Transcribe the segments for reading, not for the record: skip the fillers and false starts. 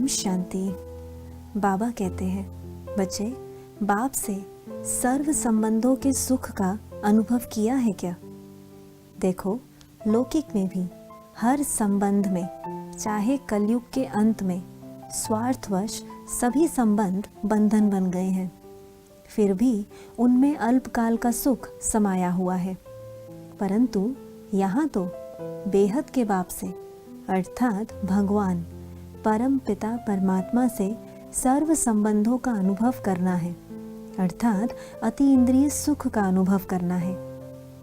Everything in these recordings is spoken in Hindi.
ओम शांति। बाबा कहते हैं, बच्चे, बाप से सर्व संबंधों के सुख का अनुभव किया है क्या? देखो, लौकिक में भी हर संबंध में, चाहे कलयुग के अंत में, स्वार्थवश सभी संबंध बंधन बन गए हैं। फिर भी उनमें अल्पकाल का सुख समाया हुआ है। परंतु यहाँ तो बेहद के बाप से अर्थात भगवान परम पिता परमात्मा से सर्व संबंधों का अनुभव करना है, अर्थात अति इंद्रिय सुख का अनुभव करना है।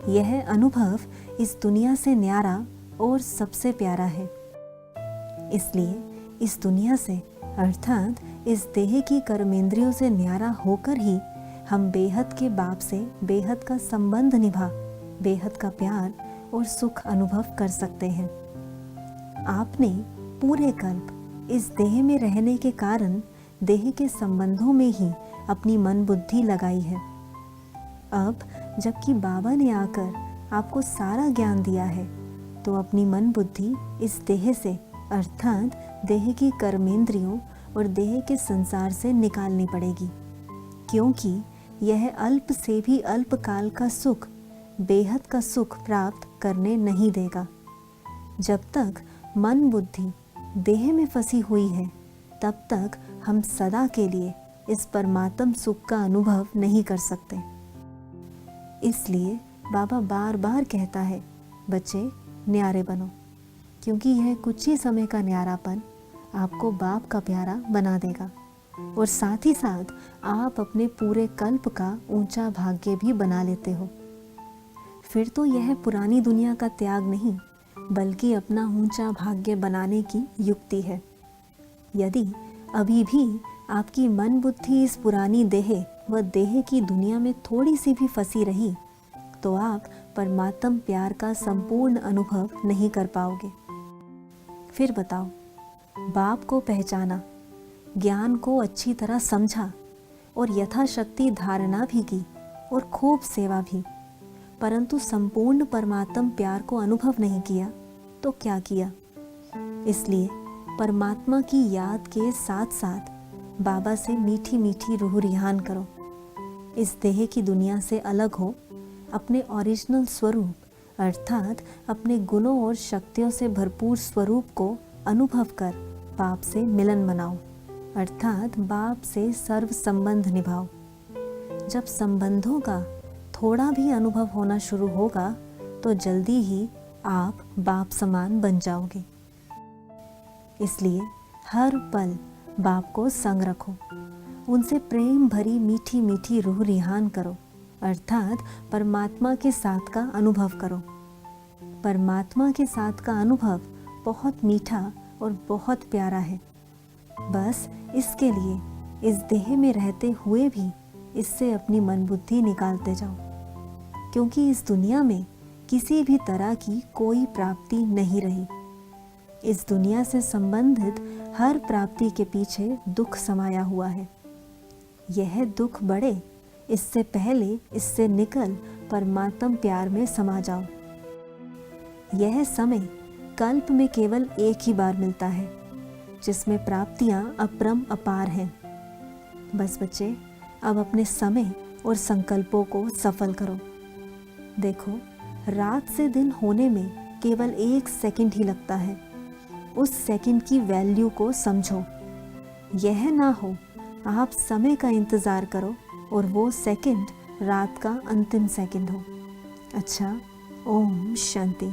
यह अनुभव इस दुनिया से न्यारा और सबसे प्यारा है। इसलिए इस दुनिया से अर्थात इस देह की कर्मेंद्रियों से न्यारा होकर ही हम बेहद के बाप से बेहद का संबंध निभा बेहद का प्यार और सुख अनुभव कर सकते हैं। आपने पूरे कल्प इस देह में रहने के कारण देह के संबंधों में ही अपनी मन बुद्धि लगाई है। अब जबकि बाबा ने आकर आपको सारा ज्ञान दिया है, तो अपनी मन बुद्धि इस देह से अर्थात देह की कर्मेंद्रियों और देह के संसार से निकालनी पड़ेगी, क्योंकि यह अल्प से भी अल्प काल का सुख बेहद का सुख प्राप्त करने नहीं देगा। जब तक मन बुद्धि देह में फंसी हुई है, तब तक हम सदा के लिए इस परमात्म सुख का अनुभव नहीं कर सकते। इसलिए बाबा बार बार कहता है, बच्चे न्यारे बनो, क्योंकि यह कुछ ही समय का न्यारापन आपको बाप का प्यारा बना देगा और साथ ही साथ आप अपने पूरे कल्प का ऊंचा भाग्य भी बना लेते हो। फिर तो यह पुरानी दुनिया का त्याग नहीं, बल्कि अपना ऊंचा भाग्य बनाने की युक्ति है। यदि अभी भी आपकी मन बुद्धि इस पुरानी देह व देह की दुनिया में थोड़ी सी भी फंसी रही, तो आप परमात्म प्यार का संपूर्ण अनुभव नहीं कर पाओगे। फिर बताओ, बाप को पहचाना, ज्ञान को अच्छी तरह समझा और यथाशक्ति धारणा भी की और खूब सेवा भी, परंतु संपूर्ण परमात्म प्यार को अनुभव नहीं किया तो क्या किया? इसलिए परमात्मा की याद के साथ साथ बाबा से मीठी मीठी रूह रिहान करो। इस देह की दुनिया से अलग हो, अपने ओरिजिनल स्वरूप अर्थात अपने गुणों और शक्तियों से भरपूर स्वरूप को अनुभव कर बाप से मिलन मनाओ, अर्थात बाप से सर्व संबंध निभाओ। जब संबंधों का थोड़ा भी अनुभव होना शुरू होगा, तो जल्दी ही आप बाप समान बन जाओगे। इसलिए हर पल बाप को संग रखो, उनसे प्रेम भरी मीठी मीठी रूह रिहान करो, अर्थात परमात्मा के साथ का अनुभव करो। परमात्मा के साथ का अनुभव बहुत मीठा और बहुत प्यारा है। बस इसके लिए इस देह में रहते हुए भी इससे अपनी मन बुद्धि निकालते जाओ, क्योंकि इस दुनिया में किसी भी तरह की कोई प्राप्ति नहीं रही। इस दुनिया से संबंधित हर प्राप्ति के पीछे दुख समाया हुआ है। यह दुख बढ़े, इससे पहले इससे निकल परमात्म प्यार में समा जाओ। यह समय कल्प में केवल एक ही बार मिलता है, जिसमें प्राप्तियां अपरम अपार हैं। बस बच्चे, अब अपने समय और संकल्पों को सफल करो। देखो, रात से दिन होने में केवल 1 सेकंड ही लगता है। उस सेकंड की वैल्यू को समझो। यह ना हो आप समय का इंतज़ार करो और वो सेकंड रात का अंतिम सेकंड हो। अच्छा, ओम शांति।